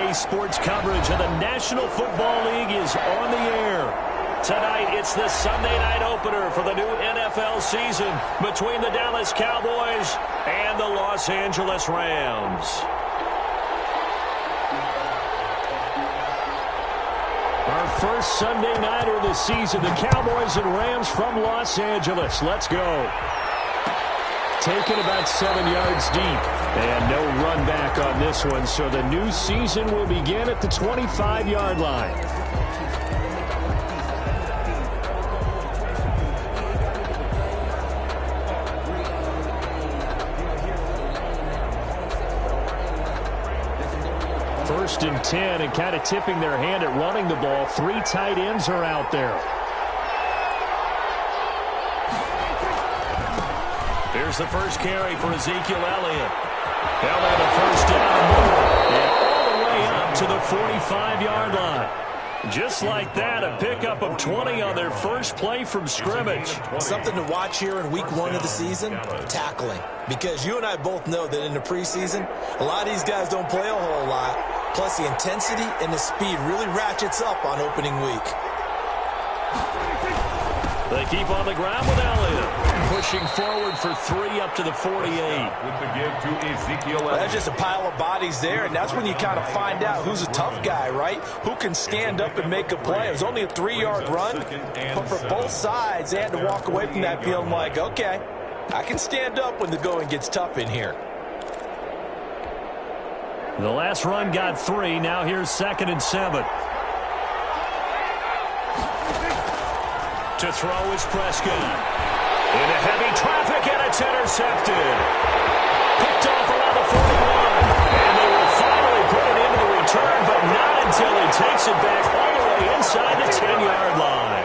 Today's sports coverage of the National Football League is on the air. Tonight, it's the Sunday night opener for the new NFL season between the Dallas Cowboys and the Los Angeles Rams. Our first Sunday nighter of the season, the Cowboys and Rams from Los Angeles. Let's go. Taken about 7 yards deep. And no run back on this one, so the new season will begin at the 25-yard line. First and 10, and kind of tipping their hand at running the ball. 3 tight ends are out there. Here's the first carry for Ezekiel Elliott. Elliott a first down and all the way up to the 45-yard line. Just like that, a pickup of 20 on their first play from scrimmage. Something to watch here in week 1 of the season, tackling. Because you and I both know that in the preseason, a lot of these guys don't play a whole lot. Plus, the intensity and the speed really ratchets up on opening week. They keep on the ground with Elliott. Pushing forward for 3 up to the 48. With the give to Ezekiel Elliott. That's just a pile of bodies there, and that's when you kind of find out who's a tough guy, right? Who can stand up and make a play. It was only a 3-yard run, but for both sides, they had to walk away from that feeling like, okay, I can stand up when the going gets tough in here. The last run got 3. Now here's 2nd and 7. To throw is Prescott. Into heavy traffic, and it's intercepted. Picked off around the 41. And they will finally put it into the return, but not until he takes it back all the way inside the 10-yard line.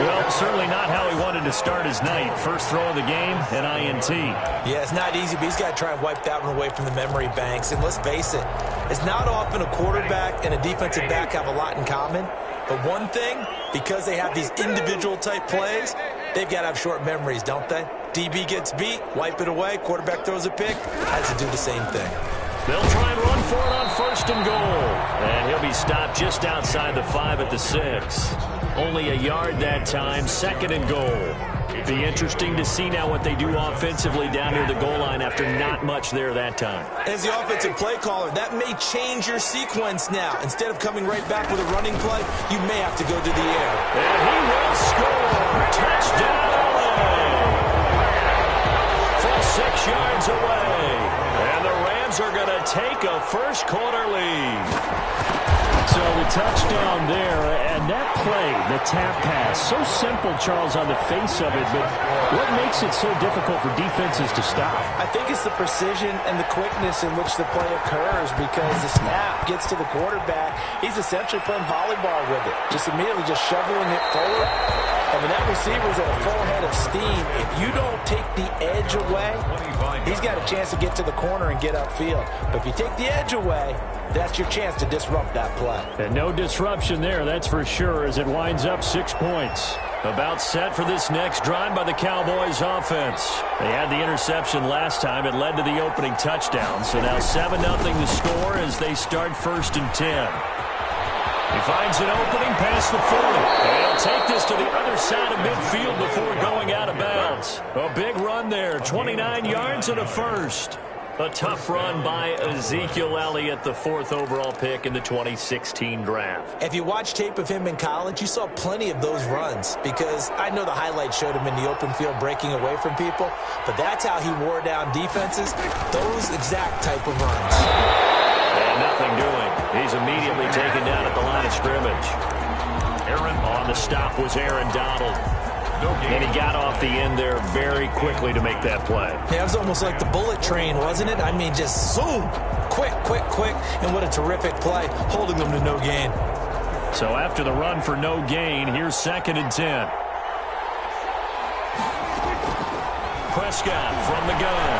Well, certainly not how he wanted to start his night. First throw of the game, an INT. Yeah, it's not easy, but he's got to try and wipe that one away from the memory banks. And let's face it, it's not often a quarterback and a defensive back have a lot in common. But one thing, because they have these individual type plays, they've got to have short memories, don't they? DB gets beat, wipe it away, quarterback throws a pick, has to do the same thing. They'll try and run for it on 1st and goal. And he'll be stopped just outside the 5 at the 6. Only a yard that time, 2nd and goal. Be interesting to see now what they do offensively down near the goal line after not much there that time. As the offensive play caller, that may change your sequence now. Instead of coming right back with a running play, you may have to go to the air. And he will score. Touchdown, LA. From 6 yards away. And the Rams are going to take a first quarter lead. So the touchdown there, and that play, the tap pass, so simple, Charles, on the face of it, but what makes it so difficult for defenses to stop? I think it's the precision and the quickness in which the play occurs, because the snap gets to the quarterback. He's essentially playing volleyball with it, just immediately just shoveling it forward. I mean, that receiver's at a full head of steam. If you don't take the edge away, he's got a chance to get to the corner and get upfield. But if you take the edge away, that's your chance to disrupt that play. And no disruption there, that's for sure, as it winds up 6 points. About set for this next drive by the Cowboys offense. They had the interception last time. It led to the opening touchdown. So now 7-0 the score as they start 1st and 10. He finds an opening past the 40. And he'll take this to the other side of midfield before going out of bounds. A big run there, 29 yards and a first. A tough run by Ezekiel Elliott, the 4th overall pick in the 2016 draft. If you watch tape of him in college, you saw plenty of those runs, because I know the highlights showed him in the open field breaking away from people, but that's how he wore down defenses, those exact type of runs. And nothing doing. He's immediately taken down at the line of scrimmage. Aaron on the stop was Aaron Donald. And he got off the end there very quickly to make that play. Yeah, it was almost like the bullet train, wasn't it? I mean, just zoom, quick, and what a terrific play, holding them to no gain. So after the run for no gain, here's 2nd and 10. Prescott from the gun.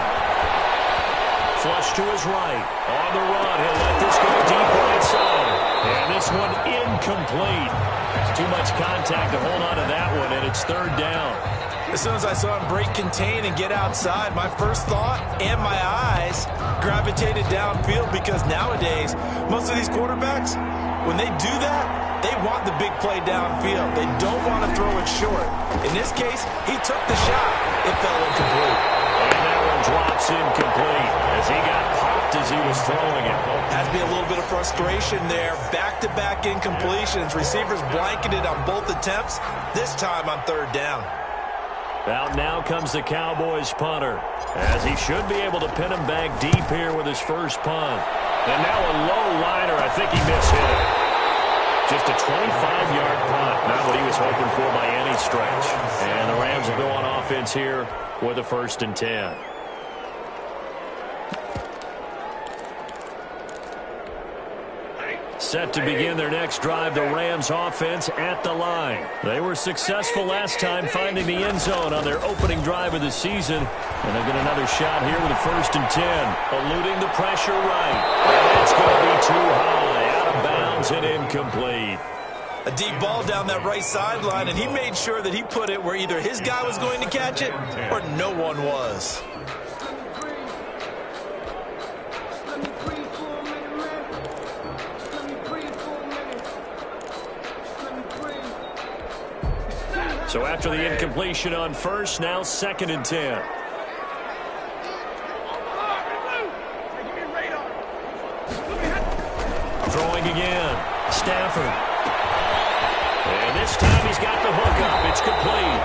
Flush to his right. On the run, he'll let this go deep right side. And this one incomplete. Too much contact to hold on to that one, and it's 3rd down. As soon as I saw him break contain and get outside, my first thought and my eyes gravitated downfield, because nowadays, most of these quarterbacks, when they do that, they want the big play downfield. They don't want to throw it short. In this case, he took the shot. It fell incomplete. And that one drops incomplete as he got popped as he was throwing it. Has to be a little bit of frustration there. Back-to-back incompletions. Receivers blanketed on both attempts, this time on third down. Out now comes the Cowboys punter, as he should be able to pin him back deep here with his first punt. And now a low liner. I think he mishit it. Just a 25-yard punt. Not what he was hoping for by any stretch. And the Rams will go on offense here with a 1st and 10. Set to begin their next drive, the Rams offense at the line. They were successful last time finding the end zone on their opening drive of the season. And they'll get another shot here with a 1st and 10. Eluding the pressure right. And it's going to be too high. Out of bounds and incomplete. A deep ball down that right sideline, and he made sure that he put it where either his guy was going to catch it or no one was. So after the incompletion on first, now 2nd and 10. Throwing again. Stafford. And this time he's got the hook up. It's complete.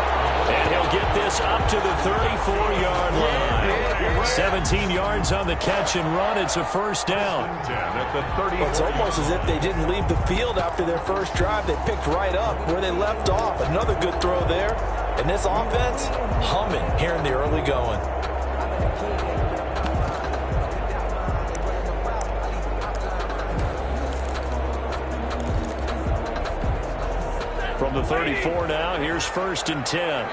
And he'll get this up to the 34-yard line. 17 yards on the catch and run. It's a 1st down. It's almost as if they didn't leave the field after their first drive. They picked right up where they left off. Another good throw there. And this offense humming here in the early going. From the 34 now, here's 1st and 10.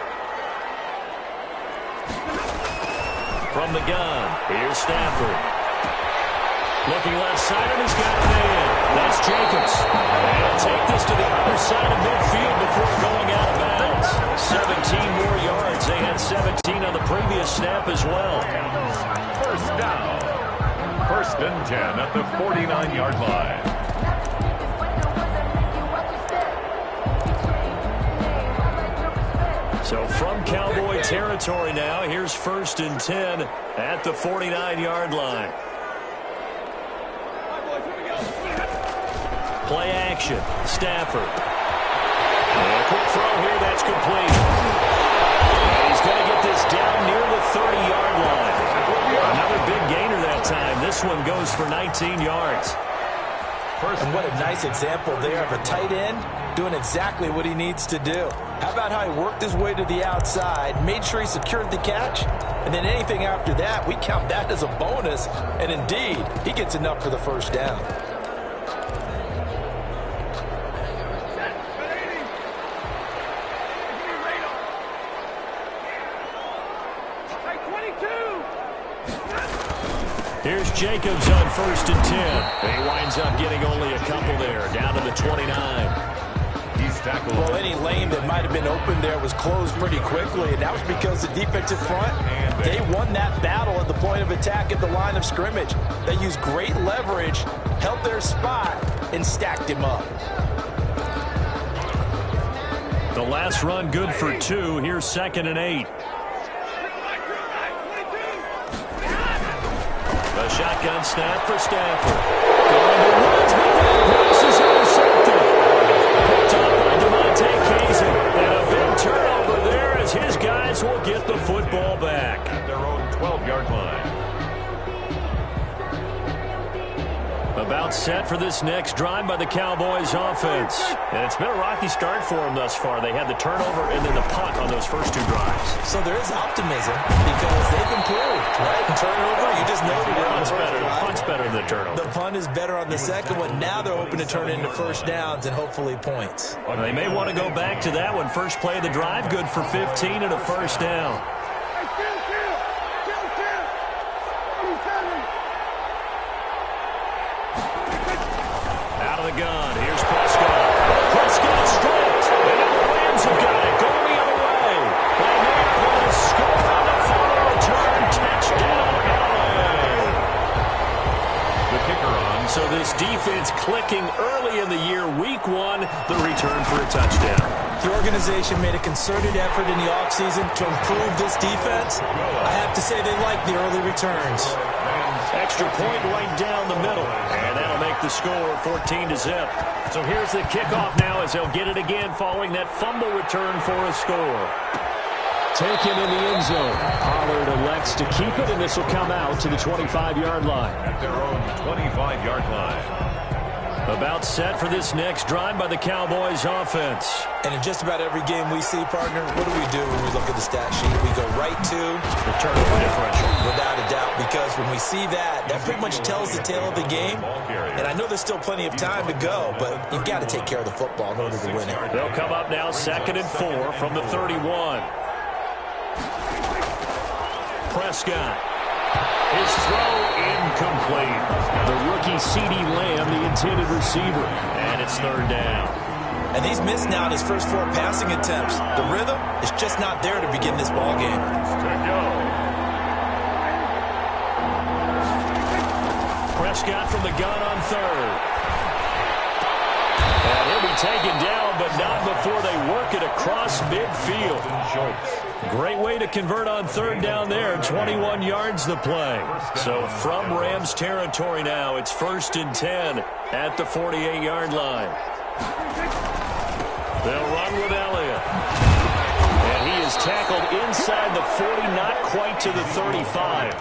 From the gun, here's Stafford. Looking left side, and he's got a man. That's Jacobs. And he'll take this to the other side of midfield before going out of bounds. 17 more yards. They had 17 on the previous snap as well. 1st down. 1st and 10 at the 49-yard line. So from Cowboy territory now, here's 1st and 10 at the 49-yard line. Play action. Stafford. And a quick throw here. That's complete. And he's going to get this down near the 30-yard line. Another big gainer that time. This one goes for 19 yards. And what a nice example there of a tight end doing exactly what he needs to do. How about how he worked his way to the outside, made sure he secured the catch, and then anything after that, we count that as a bonus. And indeed, he gets enough for the 1st down. Here's Jacobs on 1st and 10. He winds up getting only a couple there, down to the 29. He's tackled. Well, any lane that might have been open there was closed pretty quickly, and that was because the defensive front, they won that battle at the point of attack at the line of scrimmage. They used great leverage, held their spot, and stacked him up. The last run good for 2. Here's 2nd and 8. A shotgun snap for Stafford. Going to Woods, but that pass is intercepted. Picked up by Demonte Kazin. And a big turnover there as his guys will get the football back. At their own 12-yard line. About set for this next drive by the Cowboys offense. And it's been a rocky start for them thus far. They had the turnover and then the punt on those first 2 drives. So there is optimism because they've improved, right? Turnover, you just noted it. Punt's better than the turnover. The punt is better on the second one. Now they're hoping to turn it into 1st downs and hopefully points. They may want to go back to that one. First play of the drive, good for 15 and a 1st down. Out of the gun. Here's Prescott. Prescott stripped. And now the Rams have got it. Going the other way. They made clicking early in the year. Week 1, the return for a touchdown. The organization made a concerted effort in the offseason to improve this defense. I have to say they like the early returns. Extra point right down the middle. And that'll make the score 14-0. So here's the kickoff now as they'll get it again following that fumble return for a score. Taken in the end zone. Pollard elects to keep it, and this will come out to the 25-yard line. At their own 25-yard line. About set for this next drive by the Cowboys offense. And in just about every game we see, partner, what do we do when we look at the stat sheet? We go right to the turnover differential. Without a doubt, because when we see that, that pretty much tells the tale of the game. And I know there's still plenty of time to go, but you've got to take care of the football in order to win it. They'll come up now 2nd and 4 from the 31. Prescott. His throw incomplete. The rookie CeeDee Lamb, the intended receiver. And it's 3rd down. And he's missed now in his first 4 passing attempts. The rhythm is just not there to begin this ball game. Prescott from the gun on 3rd. And he'll be taken down, but not before they work it across midfield. Great way to convert on 3rd down there. 21 yards the play. So from Rams territory now, it's 1st and 10 at the 48-yard line. They'll run with Elliott. And he is tackled inside the 40, not quite to the 35.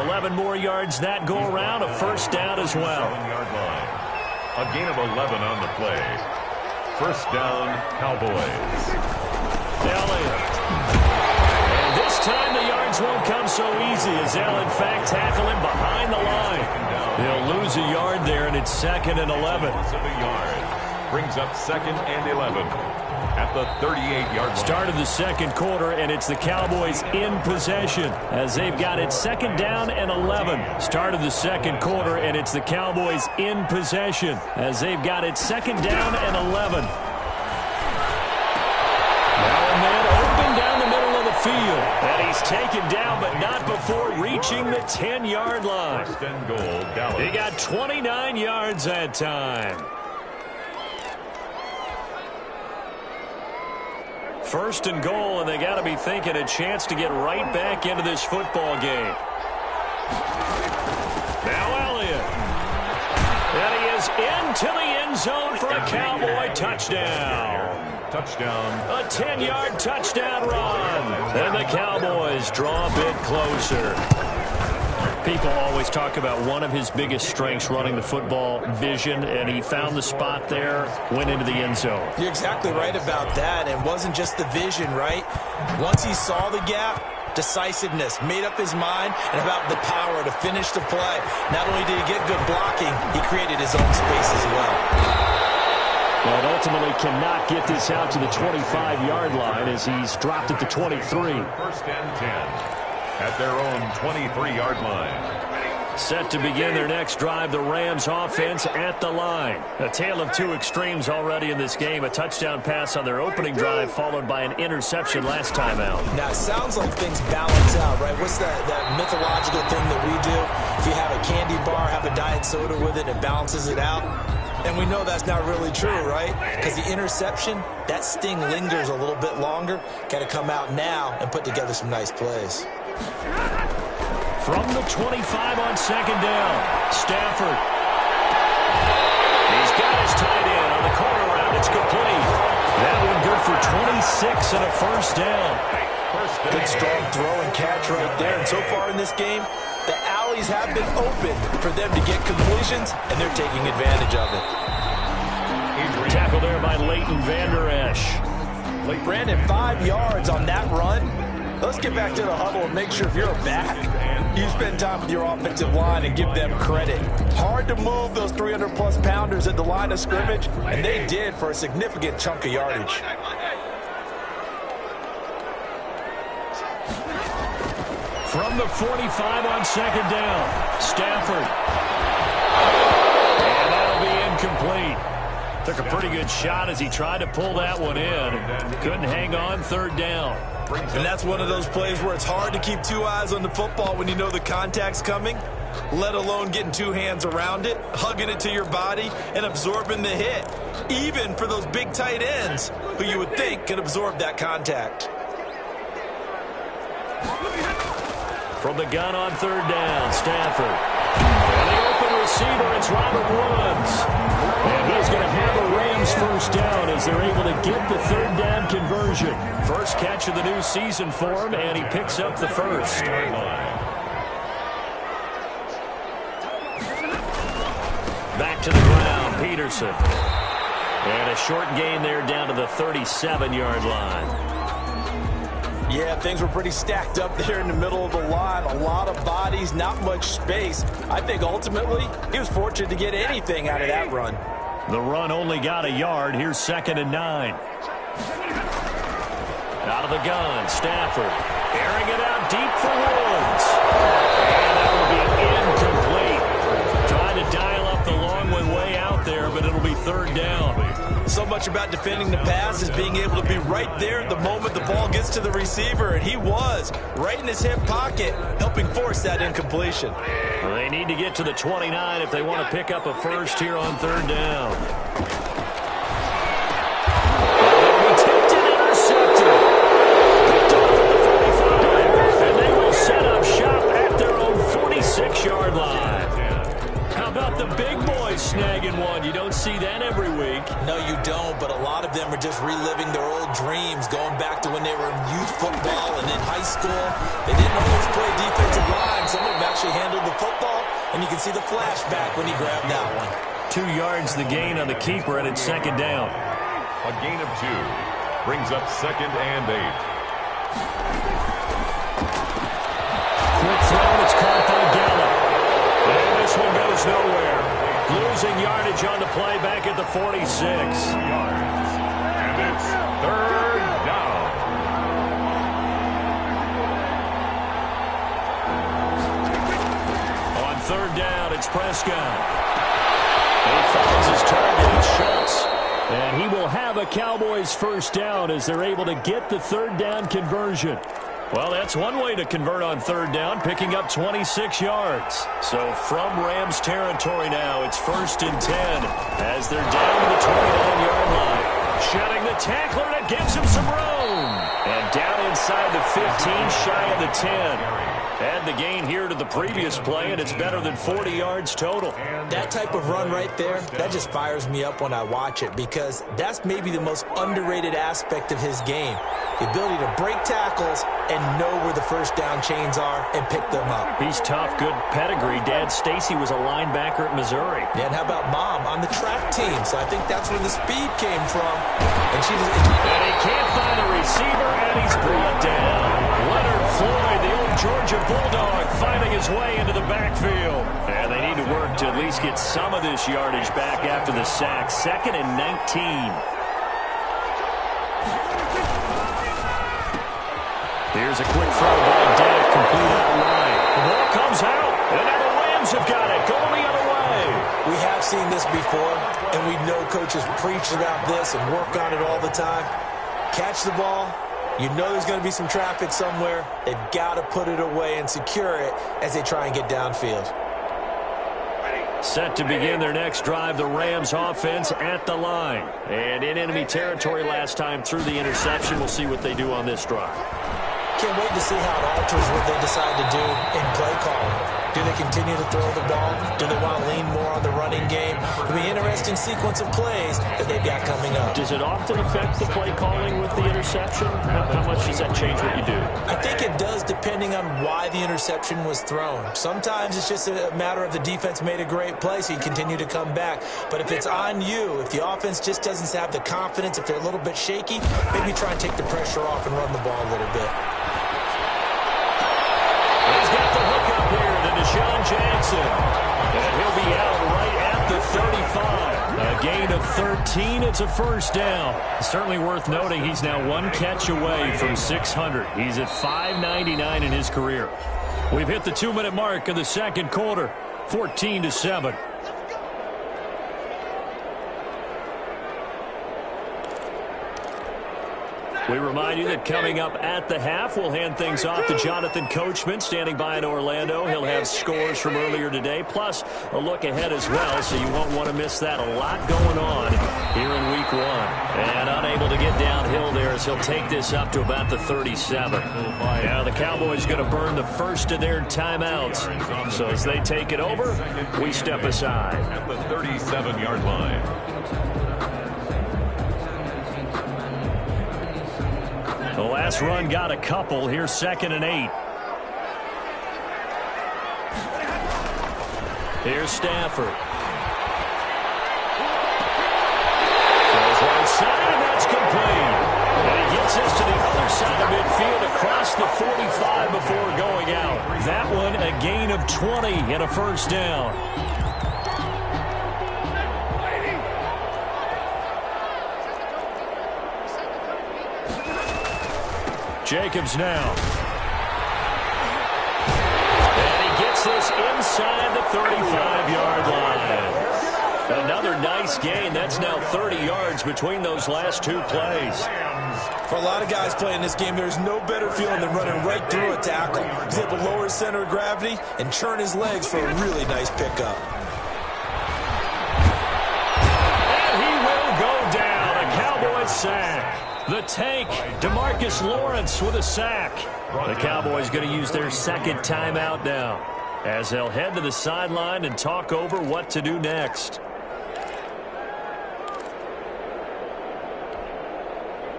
11 more yards that go around, a 1st down as well. A gain of 11 on the play. 1st down, Cowboys. Elliott. And this time the yards won't come so easy as they'll in fact tackle him behind the line. They'll lose a yard there, and it's 2nd and 11. Brings up 2nd and 11 at the 38-yard line. Start of the 2nd quarter, and it's the Cowboys in possession as they've got it 2nd down and 11. Start of the 2nd quarter, and it's the Cowboys in possession as they've got it 2nd down and 11. Now a man open down the middle of the field, and he's taken down, but not before reaching the 10-yard line. 1st and goal, Dallas. He got 29 yards that time. 1st and goal, and they got to be thinking a chance to get right back into this football game. Now Elliott. And he is into the end zone for a Cowboy touchdown. Touchdown. A 10-yard touchdown run. And the Cowboys draw a bit closer. People always talk about one of his biggest strengths running the football, vision, and he found the spot there, went into the end zone. You're exactly right about that. It wasn't just the vision, right? Once he saw the gap, decisiveness, made up his mind, and about the power to finish the play. Not only did he get good blocking, he created his own space as well. But ultimately cannot get this out to the 25-yard line as he's dropped it to 23. 1st and 10. At their own 23-yard line. Set to begin their next drive, the Rams offense at the line. A tale of 2 extremes already in this game. A touchdown pass on their opening drive followed by an interception last time out. Now, it sounds like things balance out, right? What's that mythological thing that we do? If you have a candy bar, have a diet soda with it, it balances it out. And we know that's not really true, right? Because the interception, that sting lingers a little bit longer. Got to come out now and put together some nice plays. From the 25 on 2nd down, Stafford. He's got his tight end on the corner route. It's complete. That one good for 26 and a 1st down. Good strong throw and catch right there. And so far in this game, the alleys have been open for them to get completions, and they're taking advantage of it. Tackle there by Leighton Vander Esch. Brandon, 5 yards on that run. Let's get back to the huddle and make sure if you're back, you spend time with your offensive line and give them credit. Hard to move those 300-plus pounders at the line of scrimmage, and they did for a significant chunk of yardage. From the 45 on 2nd down, Stafford. And that'll be incomplete. Took a pretty good shot as he tried to pull that one in. Couldn't hang on, third down. And that's one of those plays where it's hard to keep two eyes on the football when you know the contact's coming, let alone getting two hands around it, hugging it to your body, and absorbing the hit, even for those big tight ends who you would think could absorb that contact. From the gun on third down, Stafford. And the open receiver, it's Robert Woods. And he's going to have a Rams first down as they're able to get the third down conversion. First catch of the new season for him, and he picks up the first. Back to the ground, Peterson. And a short gain there down to the 37-yard line. Yeah, things were pretty stacked up there in the middle of the line. A lot of bodies, not much space. I think ultimately he was fortunate to get anything out of that run. The run only got a yard. Here's 2nd and 9. Out of the gun, Stafford. Airing it out deep for Woods. And that will be incomplete. Trying to dial up the long one way out there, but it'll be third down. So much about defending the pass is being able to be right there at the moment the ball gets to the receiver, and he was right in his hip pocket, helping force that incompletion. Well, they need to get to the 29 if they want to pick up a first here on third down. They'll be tipped and intercepted. Picked off at the 45, and they will set up shop at their own 46-yard line. How about the big boys snagging one? You don't see that every week. No, you don't, but a lot of them are just reliving their old dreams, going back to when they were in youth football and in high school. They didn't always play defensive line. Some of them actually handled the football, and you can see the flashback when he grabbed that one. 2 yards the gain on the keeper, and it's second down. A gain of 2 brings up 2nd and 8. Quick throw, it's caught by Gallup. And this one goes nowhere. Losing yardage on the play back at the 46. And it's third down. On third down, it's Prescott. He finds his target, it's Schultz. And he will have a Cowboys first down as they're able to get the third down conversion. Well, that's one way to convert on third down, picking up 26 yards. So from Rams territory now, it's 1st and 10 as they're down to the 29-yard line. Shedding the tackler, that gives him some room. And down inside the 15, shy of the 10. Add the gain here to the previous play, and it's better than 40 yards total. That type of run right there, that just fires me up when I watch it, because that's maybe the most underrated aspect of his game. The ability to break tackles and know where the first down chains are and pick them up. He's tough, good pedigree. Dad Stacy was a linebacker at Missouri. Yeah, and how about Mom on the track team? So I think that's where the speed came from. And he can't find a receiver, and he's brought down. Leonard Floyd, the old Georgia Bulldog, finding his way into the backfield. And they need to work to at least get some of this yardage back after the sack. 2nd and 19. Here's a quick throw by Dak, complete out wide. The ball comes out, and now the Rams have got it, going the other way. We have seen this before, and we know coaches preach about this and work on it all the time. Catch the ball. You know there's going to be some traffic somewhere. They've got to put it away and secure it as they try and get downfield. Set to begin their next drive, the Rams offense at the line. And in enemy territory last time through the interception. We'll see what they do on this drive. Can't wait to see how it alters what they decide to do in play calling. Do they continue to throw the ball? Do they want to lean more on the running game? It'll be an interesting sequence of plays that they've got coming up. Does it often affect the play calling with the interception? How much does that change what you do? I think it does, depending on why the interception was thrown. Sometimes it's just a matter of the defense made a great play, so you continue to come back. But if it's on you, if the offense just doesn't have the confidence, if they're a little bit shaky, maybe try and take the pressure off and run the ball a little bit. He's got the hook up here to Deshaun Jackson. And he'll be out right at the 35. A gain of 13. It's a first down. Certainly worth noting he's now one catch away from 600. He's at 599 in his career. We've hit the 2-minute mark of the second quarter. 14-7. We remind you that coming up at the half, we'll hand things off to Jonathan Coachman, standing by in Orlando. He'll have scores from earlier today, plus a look ahead as well, so you won't want to miss that. A lot going on here in Week 1. And unable to get downhill there as he'll take this up to about the 37. Now the Cowboys going to burn the first of their timeouts. So as they take it over, we step aside. At the 37-yard line. The last run got a couple. Here's 2nd and 8. Here's Stafford. Throws right side, and that's complete. And he gets us to the other side of midfield across the 45 before going out. That one a gain of 20 and a first down. Jacobs now. And he gets this inside the 35-yard line. Another nice gain. That's now 30 yards between those last two plays. For a lot of guys playing this game, there's no better feeling than running right through a tackle. He's able to lower his center of gravity and churn his legs for a really nice pickup. And he will go down. A Cowboys sack. The tank, DeMarcus Lawrence with a sack. The Cowboys going to use their second timeout now as they'll head to the sideline and talk over what to do next.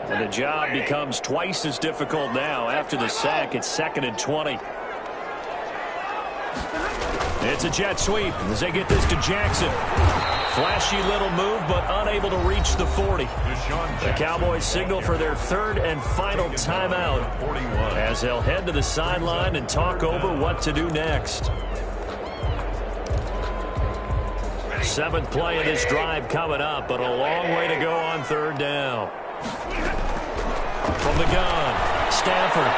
And the job becomes twice as difficult now after the sack. It's 2nd and 20. It's a jet sweep as they get this to Jackson. Flashy little move, but unable to reach the 40. The Cowboys signal for their third and final timeout as they'll head to the sideline and talk over what to do next. 7th play of this drive coming up, but a long way to go on 3rd down. From the gun, Stafford.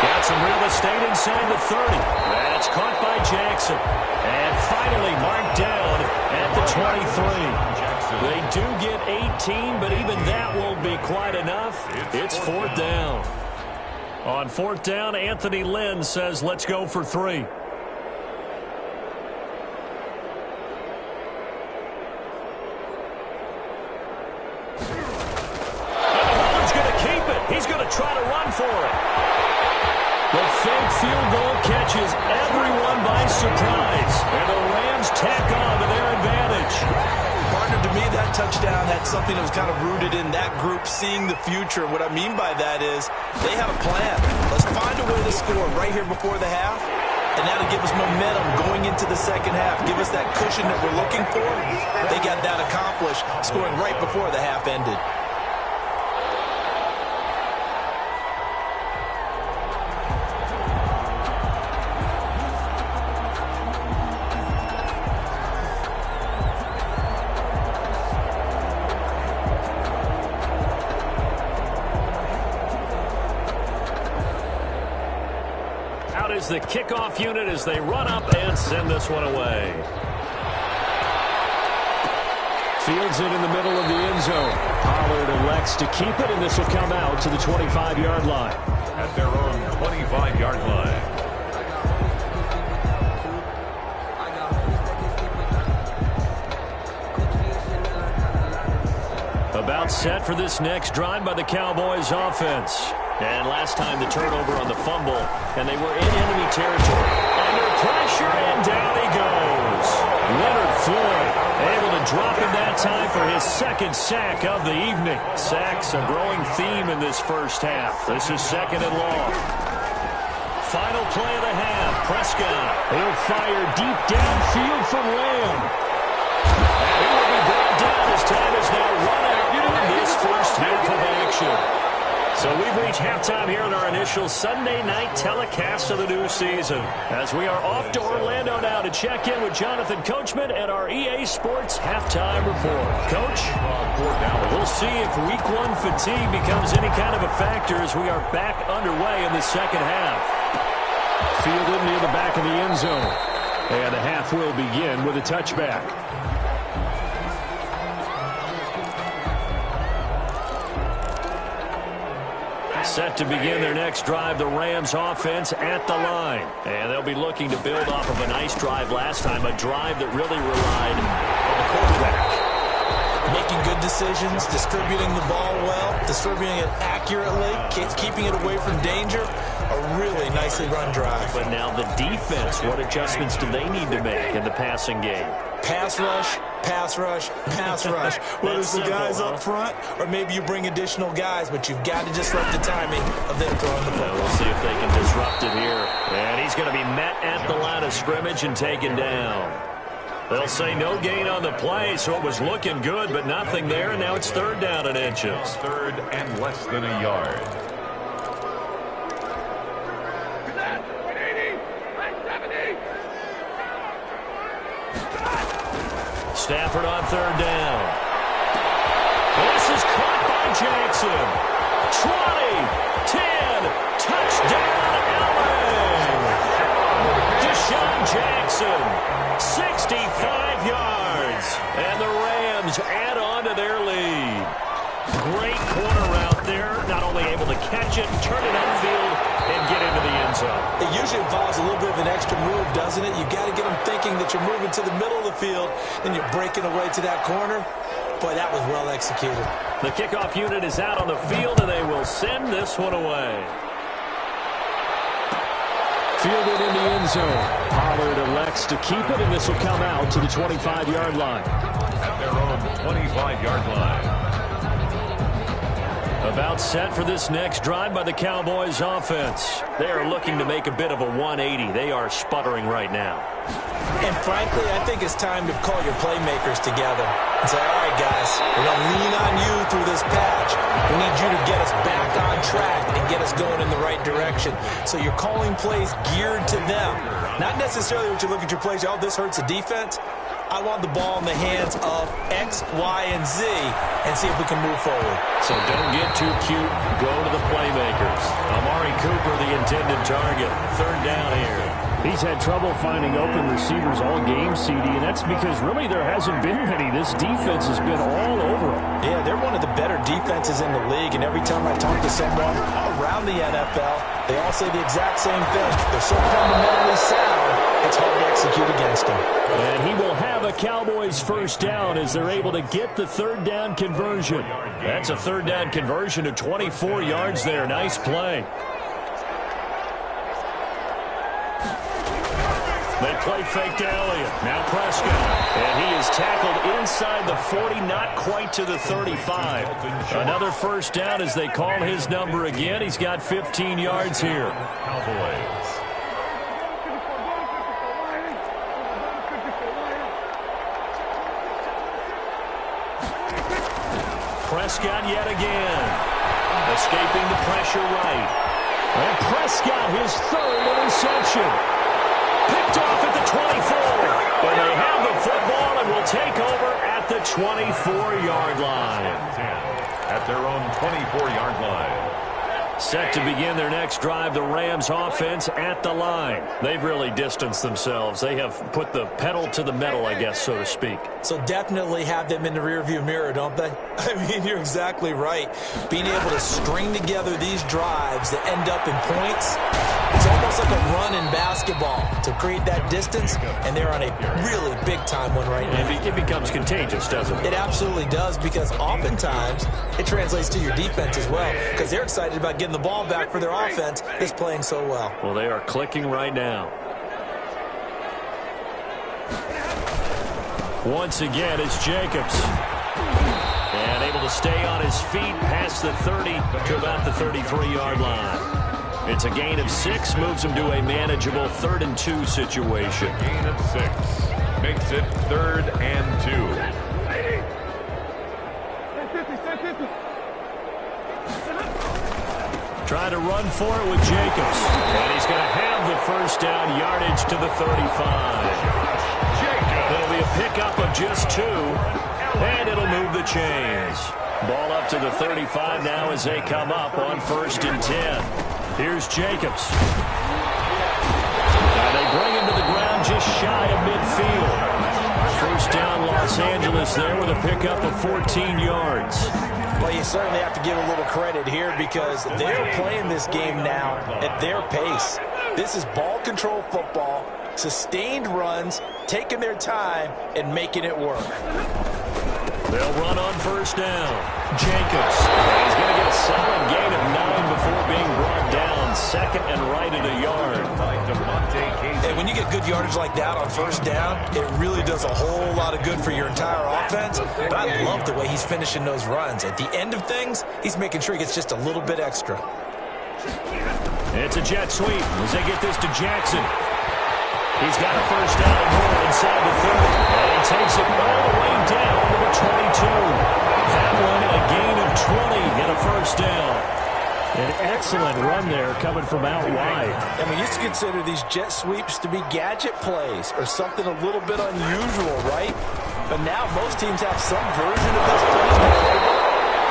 Got some real estate inside the 30. That's caught by Jackson. And finally marked down at the 23. They do get 18, but even that won't be quite enough. It's 4th down. On 4th down, Anthony Lynn says, let's go for 3. He's going to try to run for it. The fake field goal catches everyone by surprise. And the Rams tack on to their advantage. Partner, to me, that touchdown had something that was kind of rooted in that group seeing the future. What I mean by that is they have a plan. Let's find a way to score right here before the half. And that'll give us momentum going into the second half. Give us that cushion that we're looking for. They got that accomplished, scoring right before the half ended. Is the kickoff unit as they run up and send this one away. Fields it in the middle of the end zone. Pollard elects to keep it, and this will come out to the 25-yard line. At their own 25-yard line. About set for this next drive by the Cowboys offense. And last time the turnover on the fumble, and they were in enemy territory. Under pressure, and down he goes. Leonard Floyd able to drop him that time for his second sack of the evening. Sacks a growing theme in this first half. This is 2nd and long. Final play of the half. Prescott. He'll fire deep downfield from Lamb. And he will be brought down as time is now run out in this first half of action. So we've reached halftime here in our initial Sunday night telecast of the new season. As we are off to Orlando now to check in with Jonathan Coachman and our EA Sports halftime report. Coach, we'll see if Week 1 fatigue becomes any kind of a factor as we are back underway in the second half. Fielded near the back of the end zone. And the half will begin with a touchback. Set to begin their next drive, the Rams offense at the line. And they'll be looking to build off of a nice drive last time, a drive that really relied on the quarterback. Making good decisions, distributing the ball well, distributing it accurately, keeping it away from danger. A really nicely run drive. But now the defense, what adjustments do they need to make in the passing game? Pass rush, pass rush, pass rush. Whether it's the guys up front or maybe you bring additional guys, but you've got to disrupt the timing of them throwing the football. We'll see if they can disrupt it here. And he's going to be met at the line of scrimmage and taken down. They'll say no gain on the play, so it was looking good, but nothing there, and now it's third down and inches. Third and less than a yard. Stafford on third down. This is caught by Jackson. 20, 10, touchdown, Allen. Deshaun Jackson, 65 yards. And the Rams add on to their lead. Great corner route there. Not only able to catch it, turn it upfield, and get into the end zone. It usually involves a little bit of an extra move, doesn't it? You've got to get them thinking that you're moving to the middle of the field, and you're breaking away to that corner. Boy, that was well executed. The kickoff unit is out on the field, and they will send this one away. Fielded in the end zone. Pollard elects to keep it, and this will come out to the 25-yard line. At their own 25-yard line. About set for this next drive by the Cowboys offense. They are looking to make a bit of a 180. They are sputtering right now. And frankly, I think it's time to call your playmakers together and say, all right, guys, we're going to lean on you through this patch. We need you to get us back on track and get us going in the right direction. So you're calling plays geared to them. Not necessarily what you look at your plays, oh, this hurts the defense. I want the ball in the hands of X, Y, and Z and see if we can move forward. So don't get too cute. Go to the playmakers. Amari Cooper, the intended target. Third down here. He's had trouble finding open receivers all game, CD, and that's because really there hasn't been many. This defense has been all over them. Yeah, they're one of the better defenses in the league, and every time I talk to someone around the NFL, they all say the exact same thing. They're so fundamentally sound, it's hard to execute against them. And he will have a Cowboys first down as they're able to get the third down conversion. That's a third down conversion to 24 yards there. Nice play. They play fake to Elliott. Now Prescott. And he is tackled inside the 40, not quite to the 35. Another first down as they call his number again. He's got 15 yards here. Cowboys. Prescott yet again. Escaping the pressure right. And Prescott, his third interception. Picked off at the 24. And they have the football and will take over at the 24-yard line. At their own 24-yard line. Set to begin their next drive, the Rams offense at the line. They've really distanced themselves. They have put the pedal to the metal, I guess, so to speak. So definitely have them in the rearview mirror, don't they? I mean, you're exactly right. Being able to string together these drives that end up in points, it's almost like a run in basketball to create that distance, and they're on a really big-time one right now. It becomes contagious, doesn't it? It absolutely does, because oftentimes it translates to your defense as well, because they're excited about getting the ball back for their offense that's playing so well. Well, they are clicking right now. Once again, it's Jacobs. And able to stay on his feet past the 30 to about the 33-yard line. It's a gain of 6, moves him to a manageable 3rd and 2 situation. Gain of 6 makes it 3rd and 2. Trying to run for it with Jacobs. And he's going to have the first down, yardage to the 35. It'll be a pickup of just 2, and it'll move the chains. Ball up to the 35 now as they come up on 1st and 10. Here's Jacobs. Now they bring him to the ground just shy of midfield. First down, Los Angeles there with a pickup of 14 yards. Well, you certainly have to give a little credit here because they're playing this game now at their pace. This is ball control football, sustained runs, taking their time, and making it work. They'll run on first down. Jacobs. He's going to get a solid gain of 9 before being brought down. Second and right at a yard. And when you get good yardage like that on first down, it really does a whole lot of good for your entire offense. But I love the way he's finishing those runs. At the end of things, he's making sure he gets just a little bit extra. It's a jet sweep as they get this to Jackson. He's got a first down and more inside the 30. And he takes it all the way down to the 22. That one a gain of 20 and a first down. An excellent run there coming from out wide. And we used to consider these jet sweeps to be gadget plays or something a little bit unusual, right? But now most teams have some version of this play.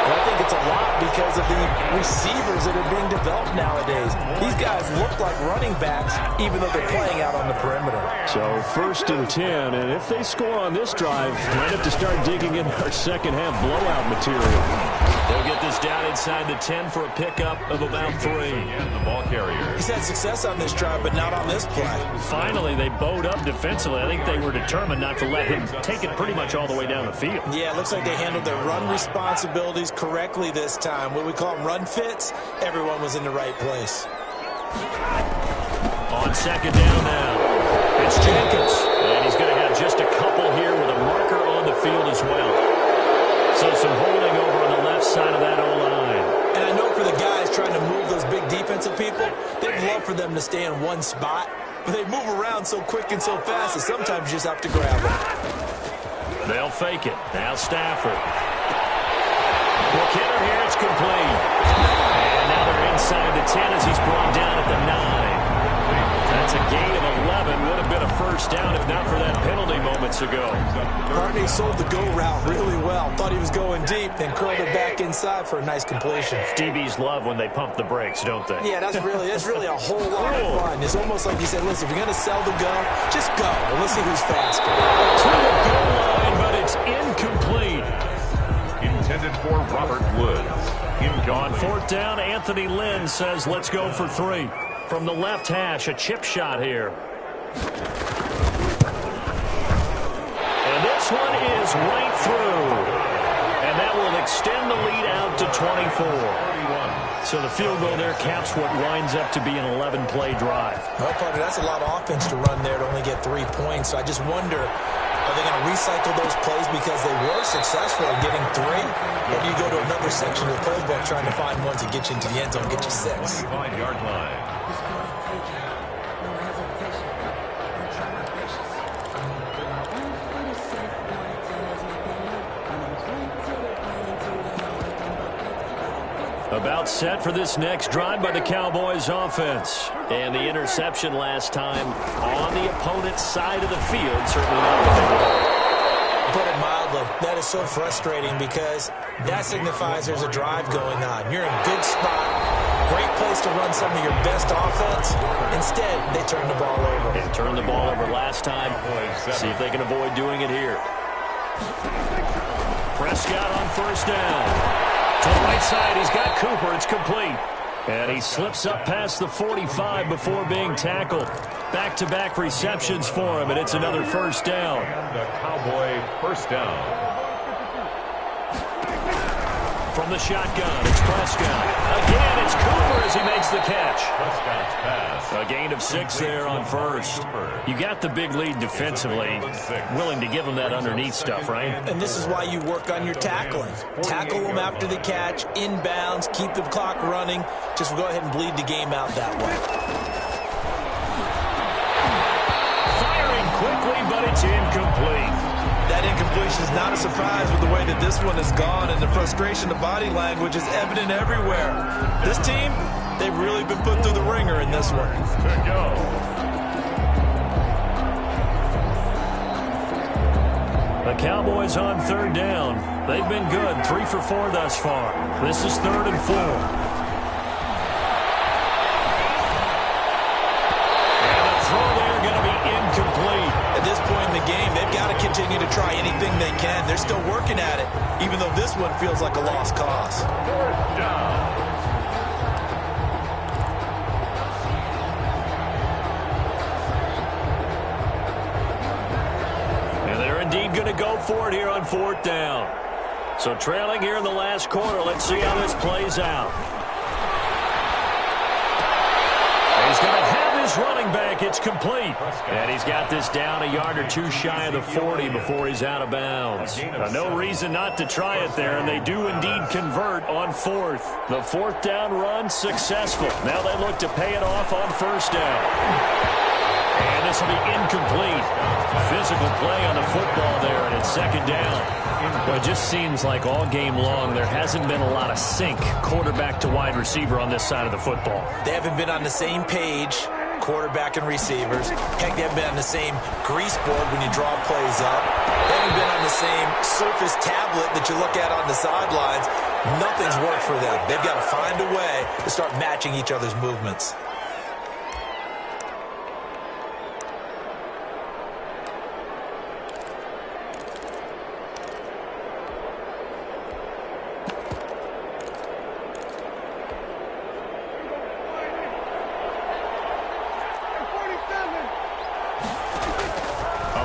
And I think it's a lot because of the receivers that are being developed nowadays. These guys look like running backs even though they're playing out on the perimeter. So first and 10, and if they score on this drive, might have to start digging in our second half blowout material. They'll get this down inside the 10 for a pickup of about 3. And the ball carrier. He's had success on this drive, but not on this play. Finally, they bowed up defensively. I think they were determined not to let him take it pretty much all the way down the field. Yeah, it looks like they handled their run responsibilities correctly this time. What we call them run fits, everyone was in the right place. On second down now, it's Jenkins. And he's going to have just a couple here with a marker on the field as well. So some holding over on the left side of that O-line. And I know for the guys trying to move those big defensive people, they'd love for them to stay in one spot. But they move around so quick and so fast that sometimes you just have to grab them. They'll fake it. Now Stafford. McKinnon here, it's complete. And now they're inside the 10 as he's brought down at the 9. That's a gain of 11. Would have been a first down if not for that penalty moments ago. Barney sold the go route really well. Thought he was going deep, then curled it back inside for a nice completion. DBs love when they pump the brakes, don't they? Yeah, that's really a whole lot of fun. It's almost like he said, listen, if you're going to sell the go, just go. And let's see who's faster. To the goal line, but it's incomplete. Intended for Robert Woods. On fourth down, Anthony Lynn says, let's go for 3. From the left hash, a chip shot here. And this one is right through. And that will extend the lead out to 24. So the field goal there caps what winds up to be an 11-play drive. Well, partner, that's a lot of offense to run there to only get 3 points. So I just wonder, are they going to recycle those plays because they were successful in getting 3? Or do you go to another section of the playbook trying to find ones that get you into the end zone, get you 6? 5-yard line. About set for this next drive by the Cowboys offense. And the interception last time on the opponent's side of the field. Certainly not what they want. Put it mildly, that is so frustrating because that signifies there's a drive going on. You're in a good spot, great place to run some of your best offense. Instead, they turn the ball over. They turned the ball over last time. See if they can avoid doing it here. Prescott on first down. To the right side, he's got Cooper. It's complete. And he slips up past the 45 before being tackled. Back-to-back receptions for him, and it's another first down. The Cowboy first down. From the shotgun, it's Prescott. Again, it's Cooper as he makes the catch. Prescott's pass. A gain of 6 there on first. You got the big lead defensively. Willing to give him that underneath stuff, right? And this is why you work on your tackling. Tackle them after the catch, inbounds, keep the clock running. Just go ahead and bleed the game out that way. Firing quickly, but it's incomplete. That incompletion is not a surprise with the way that this one has gone, and the frustration, the body language is evident everywhere. This team, they've really been put through the ringer in this one. Good go. The Cowboys on third down. They've been good, 3 for 4 thus far. This is 3rd and 4. And the throw there going to be incomplete. At this point in the game, they've got to continue to try anything they can. They're still working at it, even though this one feels like a lost cause. Fourth down. And they're indeed going to go for it here on fourth down. So trailing here in the last quarter. Let's see how this plays out. He's going to have his running back. It's complete. And he's got this down a yard or two shy of the 40 before he's out of bounds. No reason not to try it there, and they do indeed convert on fourth. The fourth down run successful. Now they look to pay it off on first down. And this will be incomplete. Physical play on the football there, and it's second down. Well, it just seems like all game long there hasn't been a lot of sync quarterback to wide receiver on this side of the football. They haven't been on the same page, quarterback and receivers. Heck, they haven't been on the same grease board when you draw plays up. They haven't been on the same Surface tablet that you look at on the sidelines. Nothing's worked for them. They've got to find a way to start matching each other's movements.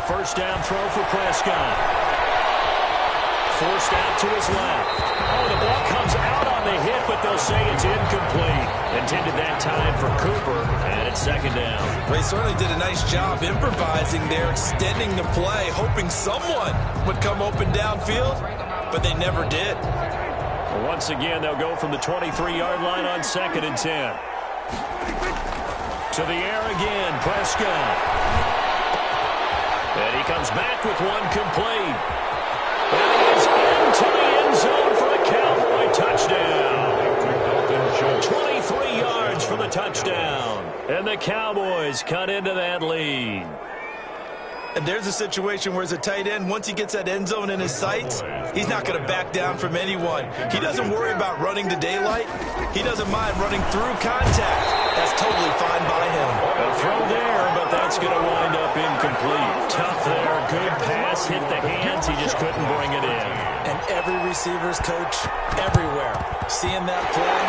First down throw for Prescott. Forced out to his left. Oh, the ball comes out on the hit, but they'll say it's incomplete. Intended that time for Cooper, and it's second down. Well, he certainly did a nice job improvising there, extending the play, hoping someone would come open downfield, but they never did. Well, once again, they'll go from the 23-yard line on second and 10. To the air again, Prescott. And he comes back with one complete. And he is into the end zone for a Cowboy touchdown. 23 yards for the touchdown. And the Cowboys cut into that lead. And there's a situation where as a tight end, once he gets that end zone in his sights, he's not going to back down from anyone. He doesn't worry about running to daylight. He doesn't mind running through contact. That's totally fine by him. A throw there, but that's going to wind up incomplete. Tough there, good pass, hit the hands. He just couldn't bring it in. And every receiver's coach everywhere, seeing that play,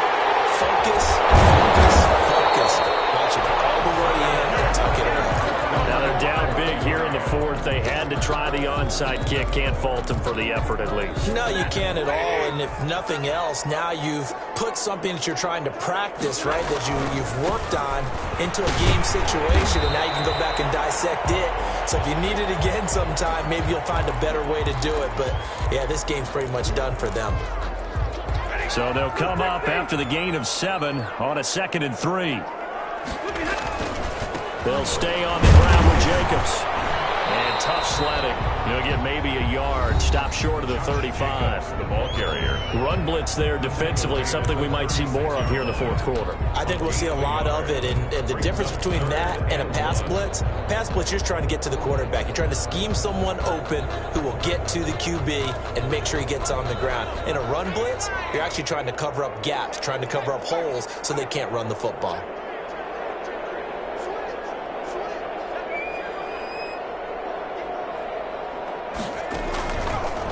focus, focus, focus. Watch it all the way in and tuck it away. Now they're down big here in the fourth. They had to try the onside kick. Can't fault them for the effort at least. No, you can't at all. And if nothing else, now you've put something that you're trying to practice, right, that you've worked on into a game situation, and now you can go back and dissect it. So if you need it again sometime, maybe you'll find a better way to do it. But, yeah, this game's pretty much done for them. So they'll come up after the gain of 7 on a 2nd and 3. They'll stay on the ground with Jacobs. And tough sledding. He'll get maybe a yard. Stop short of the 35. The ball carrier. Run blitz there defensively, something we might see more of here in the fourth quarter. I think we'll see a lot of it. And the difference between that and a pass blitz, you're just trying to get to the quarterback. You're trying to scheme someone open who will get to the QB and make sure he gets on the ground. In a run blitz, you're actually trying to cover up gaps, trying to cover up holes so they can't run the football.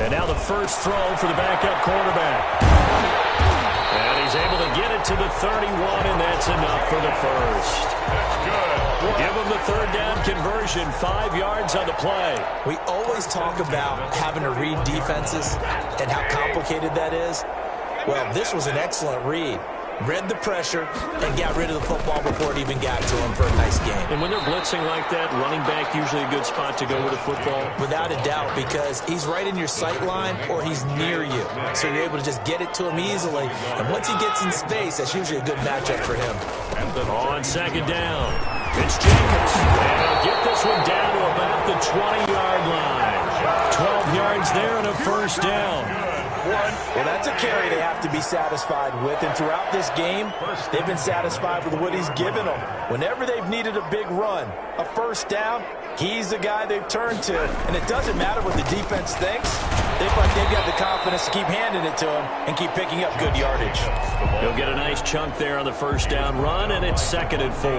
And now the first throw for the backup quarterback. And he's able to get it to the 31, and that's enough for the first. That's good. Give him the third down conversion, 5 yards on the play. We always talk about having to read defenses and how complicated that is. Well, this was an excellent read. Read the pressure and got rid of the football before it even got to him for a nice game. And when they're blitzing like that, running back usually a good spot to go with the football? Without a doubt, because he's right in your sight line or he's near you. So you're able to just get it to him easily. And once he gets in space, that's usually a good matchup for him. On second down, it's Jacobs. And he'll get this one down to about the 20-yard line. 12 yards there and a first down. Well, that's a carry they have to be satisfied with. And throughout this game, they've been satisfied with what he's given them. Whenever they've needed a big run, a first down, he's the guy they've turned to. And it doesn't matter what the defense thinks. They feel like they've got the confidence to keep handing it to him and keep picking up good yardage. He'll get a nice chunk there on the first down run, and it's 2nd and 4.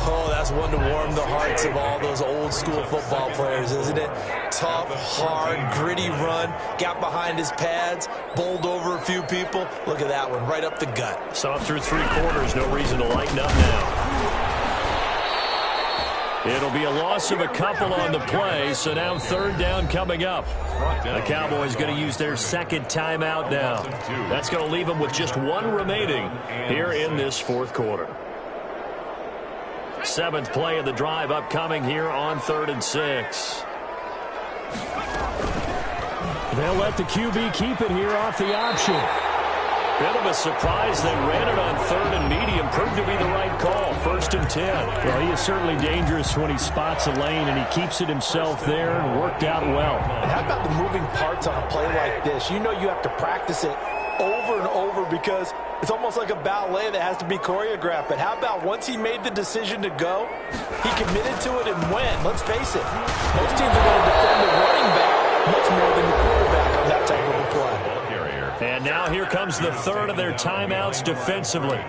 Oh, that's one to warm the hearts of all those old-school football players, isn't it? Tough, hard, gritty run, got behind his pads, bowled over a few people. Look at that one, right up the gut. Saw through 3 quarters, no reason to lighten up now. It'll be a loss of a couple on the play, so now 3rd down coming up. The Cowboys going to use their 2nd timeout now. That's going to leave them with just 1 remaining here in this 4th quarter. 7th play of the drive upcoming here on 3rd and 6. They'll let the QB keep it here off the option. Bit of a surprise. They ran it on 3rd and medium. Proved to be the right call. 1st and 10. Well, he is certainly dangerous when he spots a lane, and he keeps it himself there and worked out well. And how about the moving parts on a play like this? You know you have to practice it over and over because it's almost like a ballet that has to be choreographed. But how about once he made the decision to go, he committed to it and went. Let's face it, most teams are going to defend the running back much more than the quarterback on that type of a play. And now here comes the 3rd of their timeouts defensively.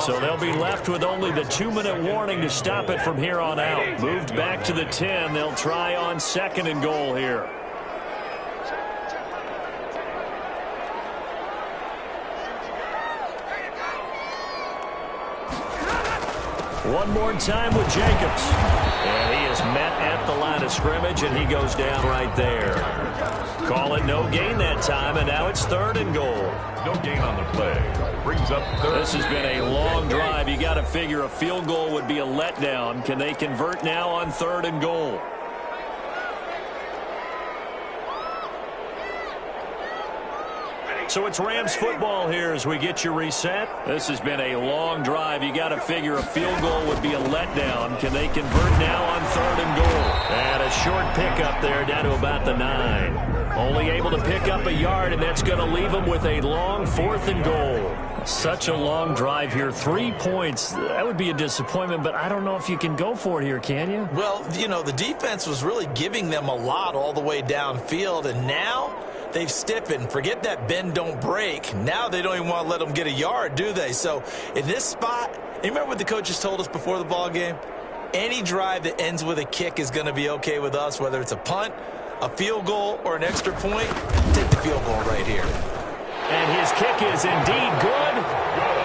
So they'll be left with only the 2-minute warning to stop it from here on out. Moved back to the 10. They'll try on 2nd and goal here. One more time with Jacobs. And he is met at the line of scrimmage, and he goes down right there. Call it no gain that time, and now it's 3rd and goal. No gain on the play. Brings up 3rd. This has been a long drive. You got to figure a field goal would be a letdown. Can they convert now on 3rd and goal? So it's Rams football here as we get you reset. This has been a long drive. You got to figure a field goal would be a letdown. Can they convert now on 3rd and goal? And a short pickup there down to about the 9. Only able to pick up a yard, and that's going to leave them with a long 4th and goal. Such a long drive here. 3 points. That would be a disappointment, but I don't know if you can go for it here, can you? Well, you know, the defense was really giving them a lot all the way downfield, and now they've stiffened. Forget that bend, don't break. Now they don't even want to let them get a yard, do they? So in this spot, you remember what the coaches told us before the ball game? Any drive that ends with a kick is going to be okay with us, whether it's a punt, a field goal, or an extra point. Take the field goal right here. And his kick is indeed good.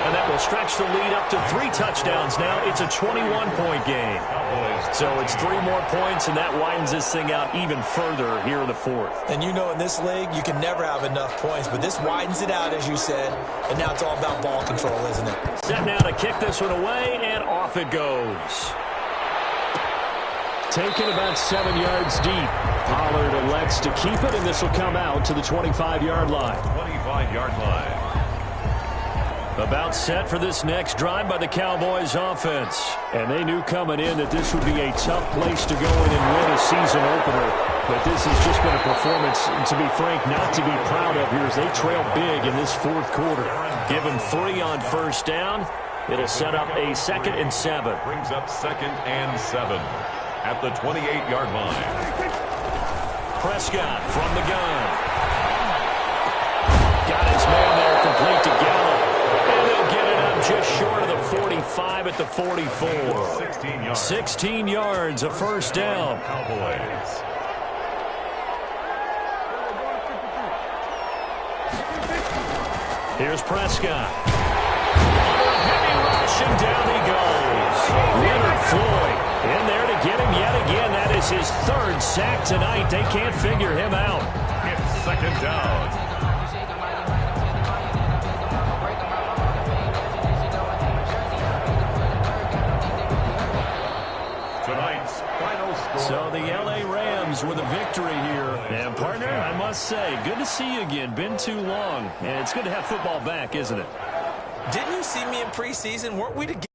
And that will stretch the lead up to 3 touchdowns now. It's a 21-point game. So it's 3 more points, and that widens this thing out even further here in the 4th. And you know in this league, you can never have enough points, but this widens it out, as you said, and now it's all about ball control, isn't it? Set now to kick this one away, and off it goes. Taken about 7 yards deep. Pollard elects to keep it, and this will come out to the 25-yard line. 25-yard line. About set for this next drive by the Cowboys offense. And they knew coming in that this would be a tough place to go in and win a season opener. But this has just been a performance, to be frank, not to be proud of here as they trail big in this 4th quarter. Give them 3 on 1st down. It'll set up a 2nd and 7. Brings up 2nd and 7 at the 28-yard line. Prescott from the gun. Got his man there complete to Gallup. And they'll get it up just short of the 45 at the 44. 16 yards, a 1st down. Cowboys. Here's Prescott. Heavy rush, and down he goes. Leonard Floyd in there to get him yet again. That is his 3rd sack tonight. They can't figure him out. It's 2nd down. So the L.A. Rams with a victory here. And, partner, I must say, good to see you again. Been too long. And it's good to have football back, isn't it? Didn't you see me in preseason? Weren't we together?